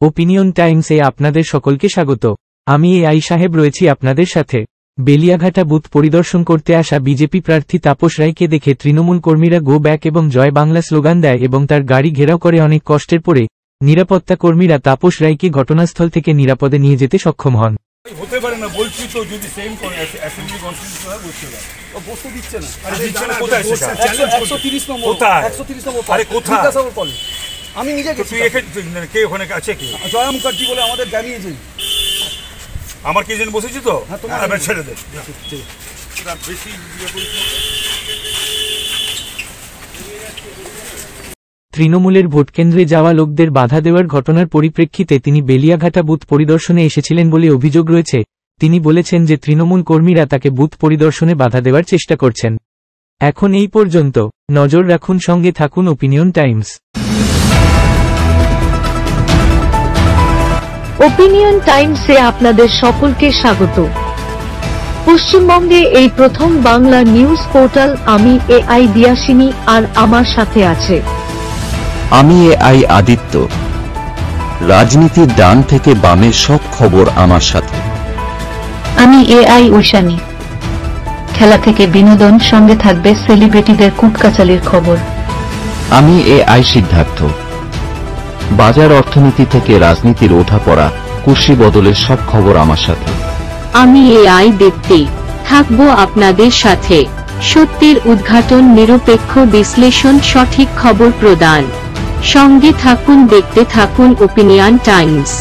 Opinion টাইমসে আপনাদের সকলকে স্বাগত। আমি এআই সাহেব রয়েছি আপনাদের সাথে। বেলিয়াঘাটা বুথ পরিদর্শন করতে আসা বিজেপি প্রার্থী তাপস রায়কে দেখে তৃণমূল কর্মীরা গো ব্যাক এবং জয় বাংলা স্লোগান দেয় এবং তার গাড়ি ঘেরাও করে। অনেক কষ্টের পরে নিরাপত্তা কর্মীরা তাপস রায়কে ঘটনাস্থল থেকে নিরাপদে নিয়ে যেতে সক্ষম হন। হতে পারে না বলছি তো, যদি সেম অ্যাসেম্বলি কনফারেন্স হয় বসতে পারে, ও বসতে দিচ্ছে না। আরে দিচ্ছে না কোথায়? 130 নম্বর, কোথায় 130 নম্বর? আরে কোথায়? জিজ্ঞাসাবাদ কলেজ। আমি নিজে গেছি। তুই এখানে কে ওখানে আছে? কি জয়া মুখার্জি বলে আমাদের জানিয়েছেন। আমার কি জন্য বসেছি তো? হ্যাঁ, তোমার ছেড়ে দে। বেশি তৃণমূলের ভোটকেন্দ্রে যাওয়া লোকদের বাধা দেওয়ার ঘটনার পরিপ্রেক্ষিতে তিনি বেলিয়াঘাটা বুথ পরিদর্শনে এসেছিলেন বলে অভিযোগ রয়েছে। তিনি বলেছেন যে তৃণমূল কর্মীরা তাকে বুথ পরিদর্শনে বাধা দেওয়ার চেষ্টা করছেন। এখন এই পর্যন্ত। নজর রাখুন, সঙ্গে থাকুন ওপিনিয়ন টাইমস। ওপিনিয়ন টাইমসে আপনাদের সকলকে স্বাগত। পশ্চিমবঙ্গে এই প্রথম বাংলা নিউজ পোর্টাল। আমি এআই দিয়াসিনী, আর আমার সাথে আছে আমি এআই আদিত্য। রাজনীতির ডান থেকে বামের সব খবর আমার সাথে। আমি এআই ঐশানী। খেলা থেকে বিনোদন, সঙ্গে থাকবে সেলিব্রিটিদের কুটকাচালির খবর। আমি এআই সিদ্ধার্থ। বাজার অর্থনীতি থেকে রাজনীতির ওঠাপড়া, কুর্সি বদলের সব খবর আমার সাথে। আমি এআই দীপ্তি, থাকবো আপনাদের সাথে। সত্যের উদ্ঘাটন, নিরপেক্ষ বিশ্লেষণ, সঠিক খবর প্রদান। সঙ্গে থাকুন, দেখতে থাকুন ওপিনিয়ন টাইমস।